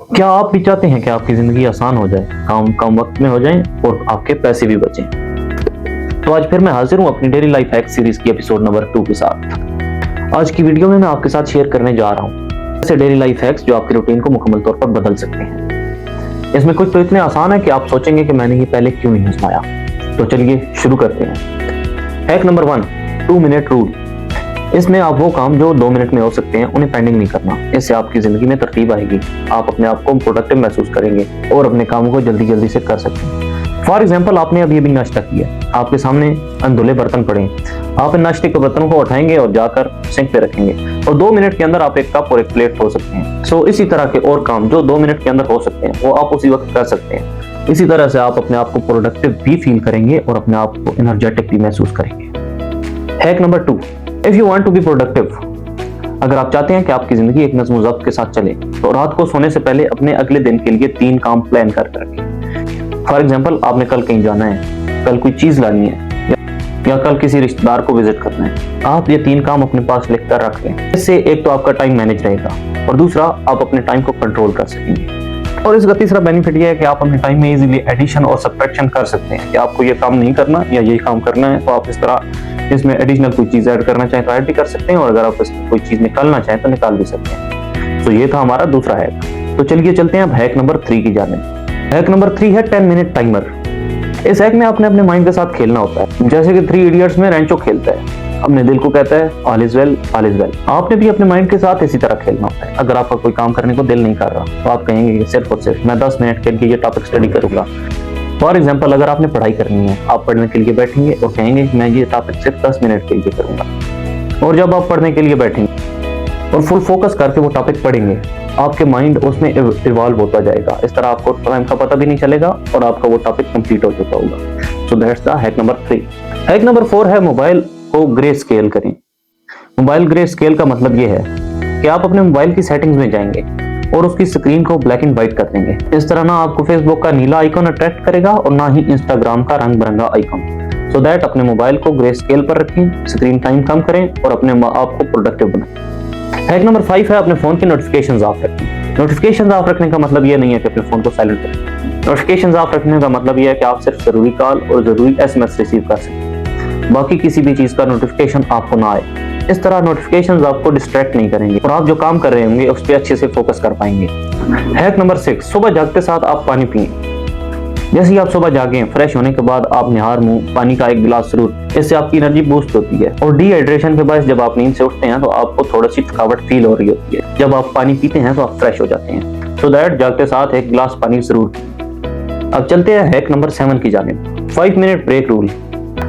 क्या आप भी चाहते हैं कि आपकी जिंदगी आसान हो जाए, काम कम वक्त में हो जाए और आपके पैसे भी बचें? तो आज फिर मैं हाजिर हूं अपनी डेली लाइफ हैक सीरीज की एपिसोड नंबर 2 के साथ। आज की वीडियो में मैं आपके साथ शेयर करने जा रहा हूं ऐसे डेली लाइफ हैक्स जो आपकी रूटीन को मुकम्मल तौर पर बदल सकते हैं। इसमें कुछ तो इतने आसान है कि आप सोचेंगे कि मैंने ये पहले क्यों नहीं आजमाया। तो चलिए शुरू करते हैं। Hack number 1, 2 minute rule. इसमें आप वो काम जो 2 मिनट में हो सकते हैं उन्हें पेंडिंग नहीं करना। इससे आपकी जिंदगी में तरतीब आएगी, आप अपने आप को प्रोडक्टिव महसूस करेंगे और अपने काम को जल्दी जल्दी से कर सकते हैं। फॉर एग्जाम्पल, आपने अभी अभी नाश्ता किया, आपके सामने अनधुले बर्तन पड़े हैं। आप इन नाश्ते के बर्तनों को उठाएंगे और जाकर सिंक पे रखेंगे और 2 मिनट के अंदर आप एक कप और एक प्लेट धो सकते हैं। सो इसी तरह के और काम जो 2 मिनट के अंदर हो सकते हैं वो आप उसी वक्त कर सकते हैं। इसी तरह से आप अपने आप को प्रोडक्टिव भी फील करेंगे और अपने आप को एनर्जेटिक भी महसूस करेंगे। Hack number 2, if you want to be productive. अगर आप चाहते हैं कि आपकी जिंदगी एक नज़्म ज़ब्त के साथ चले तो रात को सोने से पहले अपने अगले दिन के लिए 3 काम प्लान करके रखें। फॉर एग्जाम्पल, आपने कल कहीं जाना है, कल कोई चीज लानी है या कल किसी रिश्तेदार को विजिट करना है। आप ये 3 काम अपने पास लिखकर रख लें। इससे एक तो आपका टाइम मैनेज रहेगा और दूसरा आप अपने टाइम को कंट्रोल कर सकेंगे। और इसका तीसरा बेनिफिट ये है कि आप अपने टाइम में इजीली एडिशन और सब्ट्रैक्शन कर सकते हैं कि आपको ये काम नहीं करना या ये काम करना है, तो आप इस तरह इसमें एडिशनल कोई चीज ऐड करना चाहें तो ऐड भी कर सकते हैं और अगर आप इसमें कोई चीज निकालना चाहें तो निकाल भी सकते हैं। तो ये था हमारा दूसरा हैक। तो चलिए चलते हैं अब हैक नंबर 3 की जानिब। हैक नंबर 3 है 10 मिनट टाइमर। इस हैक में आपने अपने माइंड के साथ खेलना होता है, जैसे कि 3 इडियट्स में रेंचो खेलता है। अपने दिल को कहता है all is well, all is well. आपने भी अपने माइंड के साथ इसी तरह खेलना होता है। अगर आपका कोई काम करने को दिल नहीं कर रहा तो आप कहेंगे कि सिर्फ और सिर्फ मैं 10 मिनट के लिए ये टॉपिक स्टडी करूंगा। फॉर एग्जाम्पल, अगर आपने पढ़ाई करनी है, आप पढ़ने के लिए बैठेंगे और कहेंगे कि मैं ये टॉपिक सिर्फ 10 मिनट के लिए करूंगा। और जब आप पढ़ने के लिए बैठेंगे और फुल फोकस करके वो टॉपिक पढ़ेंगे, आपके माइंड उसमें इवॉल्व होता जाएगा। इस तरह आपको टाइम का पता भी नहीं चलेगा और आपका वो टॉपिक कंप्लीट हो चुका होगा। So that's the hack number 3। Hack number 4 है मोबाइल को ग्रे स्केल करें। मोबाइल ग्रे स्केल का मतलब ये है कि आप अपने मोबाइल की सेटिंग्स में जाएंगे और उसकी स्क्रीन को ब्लैक एंड व्हाइट कर देंगे। इस तरह ना आपको फेसबुक का नीला आइकन अट्रैक्ट करेगा और ना ही इंस्टाग्राम का रंग बिरंगा आइकन। सो दैट अपने मोबाइल को ग्रे स्केल पर रखें, स्क्रीन टाइम कम करें और अपने आप को प्रोडक्टिव बनाएं। हैक नंबर 5 है अपने फोन की नोटिफिकेशंस ऑफ रखें। नोटिफिकेशंस ऑफ रखने का मतलब ये नहीं है कि अपने फोन को साइलेंट करें। नोटिफिकेशंस ऑफ रखने का मतलब ये है कि आप सिर्फ जरूरी कॉल और जरूरी SMS रिसीव कर सकें, बाकी किसी भी चीज का नोटिफिकेशन आपको ना आए। इस तरह नोटिफिकेशंस आपको डिस्ट्रैक्ट नहीं करेंगे और आप जो काम कर रहे होंगे उस पर अच्छे से फोकस कर पाएंगे। हैक नंबर 6, सुबह जागते साथ आप पानी पिएं। जैसे ही आप सुबह जागें, फ्रेश होने के बाद आप निहार मुंह पानी का 1 गिलास जरूर। इससे आपकी एनर्जी बूस्ट होती है और डिहाइड्रेशन के बाद जब आप नींद से उठते हैं तो आपको थोड़ी सी थकावट फील हो रही होती है। जब आप पानी पीते हैं तो आप फ्रेश हो जाते हैं। सो दैट जागते साथ 1 गिलास पानी जरूर पिएं। अब चलते हैं हैक नंबर 7 की जानिब। 5 मिनट ब्रेक रूल।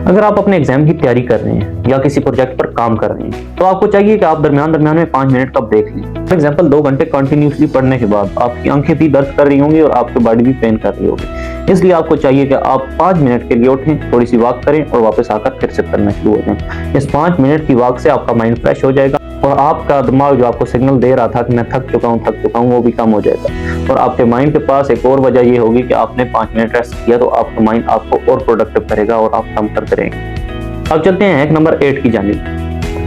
अगर आप अपने एग्जाम की तैयारी कर रहे हैं या किसी प्रोजेक्ट पर काम कर रहे हैं तो आपको चाहिए कि आप दरमियान में 5 मिनट का ब्रेक लें। फॉर एग्जाम्पल, 2 घंटे कंटिन्यूसली पढ़ने के बाद आपकी आंखें भी दर्द कर रही होंगी और आपकी बॉडी भी पेन कर रही होगी। इसलिए आपको चाहिए कि आप 5 मिनट के लिए उठें, थोड़ी सी वॉक करें और वापस आकर फिर से पढ़ना शुरू हो जाएं। इस 5 मिनट की वॉक से आपका माइंड फ्रेश हो जाएगा और आपका दिमाग जो आपको सिग्नल दे रहा था कि मैं थक चुका हूँ वो भी कम हो जाएगा। और आपके माइंड के पास एक और वजह ये होगी कि आपने 5 मिनट रेस्ट किया तो आपका माइंड आपको और प्रोडक्टिव करेगा और आप काम करते रहेंगे। अब चलते हैं हैक नंबर 8 की जानिब।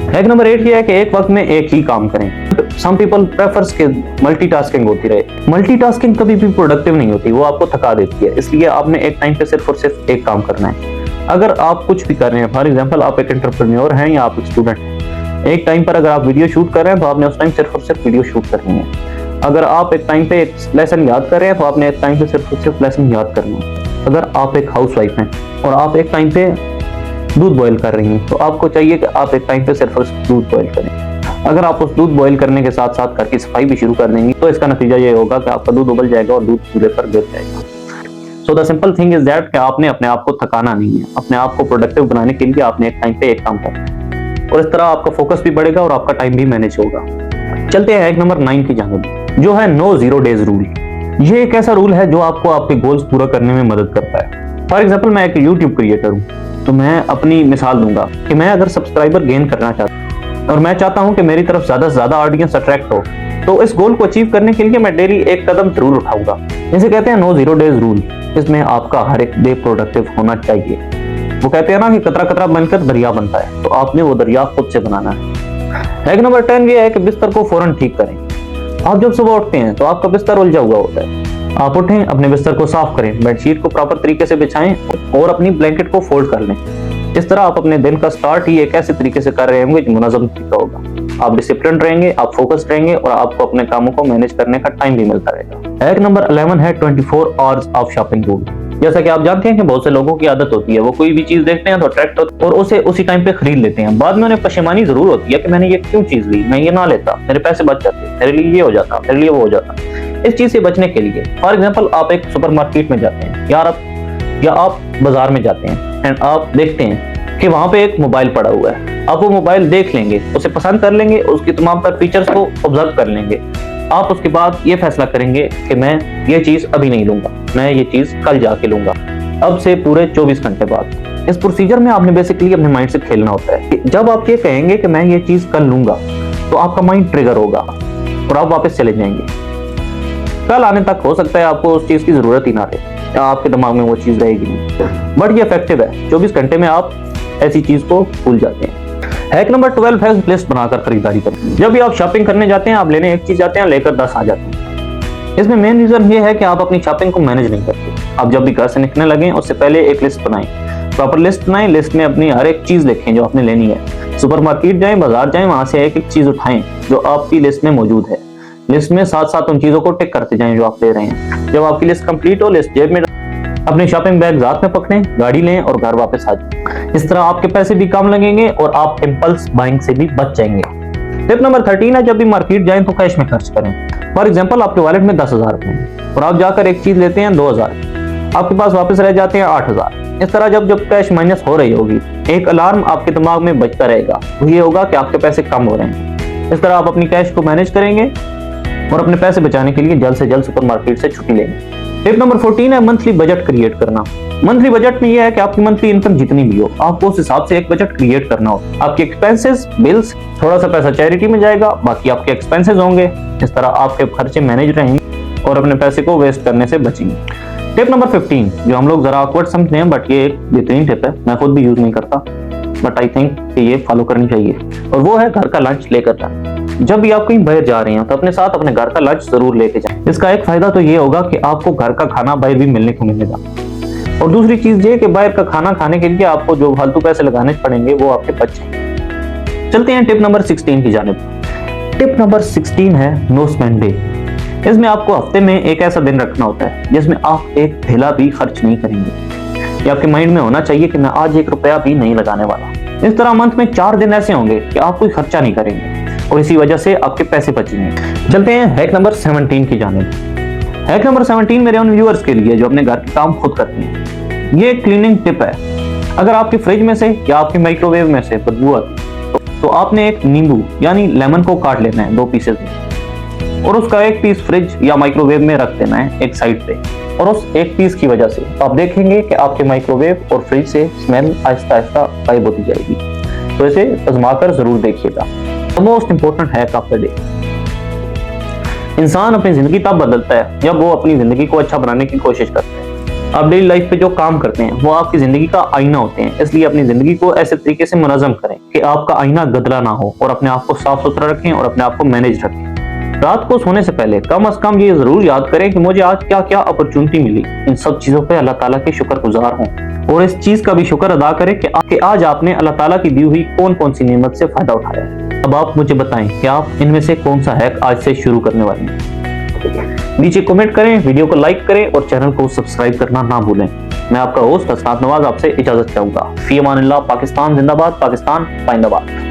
हैक नंबर 8 ये है कि एक वक्त में एक ही काम करें। सम पीपल प्रेफर्स के मल्टीटास्किंग होती रहे। मल्टीटास्किंग कभी भी प्रोडक्टिव नहीं होती, वो आपको थका देती है। इसलिए आपने एक टाइम पे सिर्फ और सिर्फ एक काम करना है। अगर आप कुछ भी कर रहे हैं, फॉर एग्जाम्पल आप एक एंटरप्रेन्योर हैं या आप एक स्टूडेंट हैं, एक टाइम पर अगर आप वीडियो शूट कर रहे हैं तो आपने उस टाइम सिर्फ और सिर्फ वीडियो शूट करनी है। अगर आप एक टाइम पे एक लेसन याद कर रहे हैं तो आपने एक टाइम पे सिर्फ और सिर्फ लेसन याद करना है। अगर आप एक हाउसवाइफ हैं और आप एक टाइम पे दूध बॉईल कर रही हैं तो आपको चाहिए कि आप एक टाइम पे सिर्फ दूध बॉईल करें। अगर आप उस दूध बॉईल करने के साथ साथ घर की सफाई भी शुरू कर देंगे तो इसका नतीजा ये होगा कि आपका दूध उबल जाएगा और दूध चूल्हे पर गिर जाएगा। So the simple thing is that कि आपने अपने आप को थकाना नहीं है। अपने आप को प्रोडक्टिव बनाने के लिए आपने एक टाइम पे एक काम करना है और इस तरह आपका फोकस भी बढ़ेगा और आपका टाइम भी मैनेज होगा। चलते हैं हैक नंबर 9 की जानिब, जो है नो 0 डेज रूल। ये एक ऐसा रूल है जो आपको आपके गोल्स पूरा करने में मदद करता है। फॉर एग्जाम्पल, मैं एक यूट्यूब क्रिएटर हूँ तो मैं अपनी मिसाल दूंगा कि मैं अगर सब्सक्राइबर गेन करना चाहता हूँ और मैं चाहता हूँ कि मेरी तरफ ज्यादा से ज्यादा ऑडियंस अट्रैक्ट हो, तो इस गोल को अचीव करने के लिए मैं डेली एक कदम जरूर उठाऊंगा। इसे कहते हैं नो 0 डेज रूल। इसमें आपका हर एक डे प्रोडक्टिव होना चाहिए। वो कहते हैं ना कि कतरा कतरा बनकर दरिया बनता है, तो आपने वो दरिया खुद से बनाना है। हैक नंबर 10 ये है कि बिस्तर को फौरन ठीक करें। आप जब सुबह उठते हैं तो आपका बिस्तर उलझा हुआ होता है। आप उठें, अपने बिस्तर को साफ करें, बेडशीट को प्रॉपर तरीके से बिछाएं और अपनी ब्लैंकेट को फोल्ड कर लें। इस तरह आप अपने दिन का स्टार्ट ही एक ऐसे तरीके से कर रहे होंगे जो मुनज़्ज़म तरीका होगा। आप डिसिप्लिन रहेंगे, आप फोकस्ड रहेंगे और आपको अपने कामों को मैनेज करने का टाइम भी मिलता रहेगा। हैक नंबर 11 है 24 आवर्स ऑफ शॉपिंग रूल। जैसा कि आप जानते हैं कि बहुत से लोगों की आदत होती है, वो कोई भी चीज देखते हैं तो अट्रैक्ट होते हैं और उसे उसी टाइम पे खरीद लेते हैं। बाद में उन्हें परेशानी जरूर होती है कि मैंने ये क्यों चीज ली, मैं ये ना लेता, मेरे पैसे बच जाते, मेरे लिए ये हो जाता, मेरे लिए वो हो जाता। इस चीज से बचने के लिए फॉर एग्जाम्पल आप एक सुपरमार्केट में जाते हैं या आप बाजार में जाते हैं एंड आप देखते हैं कि वहां पे एक मोबाइल पड़ा हुआ है। आप वो मोबाइल देख लेंगे, उसे पसंद कर लेंगे, उसकी तमाम तर फीचर्स को ऑब्जर्व कर लेंगे। आप उसके बाद ये फैसला करेंगे कि मैं ये चीज अभी नहीं लूंगा, मैं ये चीज कल जाके लूंगा, अब से पूरे 24 घंटे बाद। इस प्रोसीजर में आपने बेसिकली अपने माइंड से खेलना होता है कि जब आप ये कहेंगे कि मैं ये चीज कल लूंगा तो आपका माइंड ट्रिगर होगा और आप वापस चले जाएंगे। कल आने तक हो सकता है आपको उस चीज की जरूरत ही ना रहे या आपके दिमाग में वो चीज रहेगी नहीं, बट ये इफेक्टिव है। 24 घंटे में आप ऐसी चीज को भूल जाते हैं। हैक नंबर 12 है लिस्ट बनाकर खरीदारी करें। जब भी आप शॉपिंग करने जाते हैं, आप लेने एक चीज जाते हैं, लेकर 10 आ जाते हैं। इसमें मेन रीजन ये है कि आप अपनी शॉपिंग को मैनेज नहीं करते। आप जब भी घर से निकलने लगे उससे पहले एक लिस्ट बनाएं, प्रॉपर लिस्ट बनाएं। लिस्ट में अपनी हर एक चीज लिखें जो आपने लेनी है। सुपरमार्केट जाएं, बाजार जाएं, वहां से एक एक चीज उठाएं जो आपकी लिस्ट में मौजूद है। लिस्ट में साथ साथ उन चीजों को टिक करते जाएं जो आप ले रहे हैं। जब आपकी लिस्ट कंप्लीट हो, लिस्ट जेब में, अपने शॉपिंग बैग साथ में पकड़ें, गाड़ी लें और घर वापस आ जाएं। इस तरह आपके पैसे भी कम लगेंगे और आप इम्पल्स बाइंग से भी बच जाएंगे। टिप नंबर 13 है जब भी मार्केट जाएं तो कैश में खर्च करें। फॉर एग्जांपल आपके वॉलेट में 10,000 रुपए हैं और आप जाकर एक चीज लेते हैं 2,000, आपके पास वापस रह जाते हैं 8,000। इस तरह जब कैश माइनस हो रही होगी, एक अलार्म आपके दिमाग में बजता रहेगा, वो ये होगा कि आपके पैसे कम हो रहे हैं। इस तरह आप अपनी कैश को मैनेज करेंगे और अपने पैसे बचाने के लिए जल्द से जल्द सुपरमार्केट से छुट्टी लेंगे। टिप नंबर 14 है मंथली बजट क्रिएट करना। मंथली बजट में यह है कि आपकी मंथली इनकम जितनी भी हो, आपको उस हिसाब से एक बजट क्रिएट करना हो। आपके एक्सपेंसेस, बिल्स, थोड़ा सा पैसा चैरिटी में जाएगा, बाकी आपके एक्सपेंसेस होंगे। इस तरह आपके खर्चे मैनेज रहेंगे और अपने पैसे को वेस्ट करने से बचेंगे। टिप नंबर 15 जो हम लोग जरा ऑकवर्ड समझते हैं, बट ये एक बेहतरीन टिप है, मैं खुद भी यूज नहीं करता, बट आई थिंक कि ये फॉलो करनी चाहिए, और वो है घर का लंच लेकर जाना। जब भी आप कहीं बाहर जा रहे हैं तो अपने साथ अपने घर का लंच जरूर लेके जाएं। इसका एक फायदा तो ये होगा कि आपको घर का खाना बाहर भी मिलने को मिलेगा, और दूसरी चीज ये कि बाहर का खाना खाने के लिए आपको जो फालतू पैसे लगाने पड़ेंगे वो आपके बच जाएंगे। चलते हैं टिप नंबर 16 की जानिब। टिप नंबर 16 है नो स्पेंड डे। इसमें आपको हफ्ते में एक ऐसा दिन रखना होता है जिसमें आप एक थैला भी खर्च नहीं करेंगे। ये आपके माइंड में होना चाहिए कि मैं आज 1 रुपया भी नहीं लगाने वाला। इस तरह मंथ में 4 दिन ऐसे होंगे कि आप कोई खर्चा नहीं करेंगे और इसी वजह से आपके पैसे बचेंगे। चलते हैं हैक नंबर 17 की जानिब। हैक नंबर 17 मेरे उन व्यूअर्स के लिए जो अपने घर के काम खुद करते हैं। ये क्लीनिंग टिप है। अगर आपके फ्रिज में से या आपके माइक्रोवेव में से बदबू आती तो आपने एक नींबू यानी लेमन को काट लेना है 2 पीसेस में, और उसका एक पीस फ्रिज या माइक्रोवेव में रख देना है एक साइड पे, और उस एक पीस की वजह से आप देखेंगे कि आपके माइक्रोवेव और फ्रिज से स्मेल आहिस्ता आहिस्ता गायब होती जाएगी। तो इसे आजमाकर जरूर देखिएगा। Most important hack of the day. इंसान अपनी जिंदगी तब बदलता है जब वो अपनी जिंदगी को अच्छा बनाने की कोशिश करता है। आप डेली लाइफ पे जो काम करते हैं वो आपकी जिंदगी का आईना होते हैं, इसलिए अपनी जिंदगी को ऐसे तरीके से मुनज़्ज़म करें कि आपका आईना गदला ना हो, और अपने आप को साफ सुथरा रखें और अपने आप को मैनेज रखें। रात को सोने से पहले कम से कम ये जरूर याद करें कि मुझे आज क्या क्या अपॉर्चुनिटी मिली। इन सब चीजों पे अल्लाह ताला के शुक्रगुजार हों, और इस चीज का भी शुक्र अदा करें कि आज आपने अल्लाह ताला की दी हुई कौन कौन सी नेमत से फायदा उठाया है। अब आप मुझे बताएं कि आप इनमें से कौन सा हैक आज से शुरू करने वाले हैं। नीचे कमेंट करें, वीडियो को लाइक करें और चैनल को सब्सक्राइब करना ना भूलें। मैं आपका होस्ट हसनात नवाज आपसे इजाजत चाहूंगा। फी अमानिल्लाह। पाकिस्तान जिंदाबाद, पाकिस्तान पाइंदाबाद।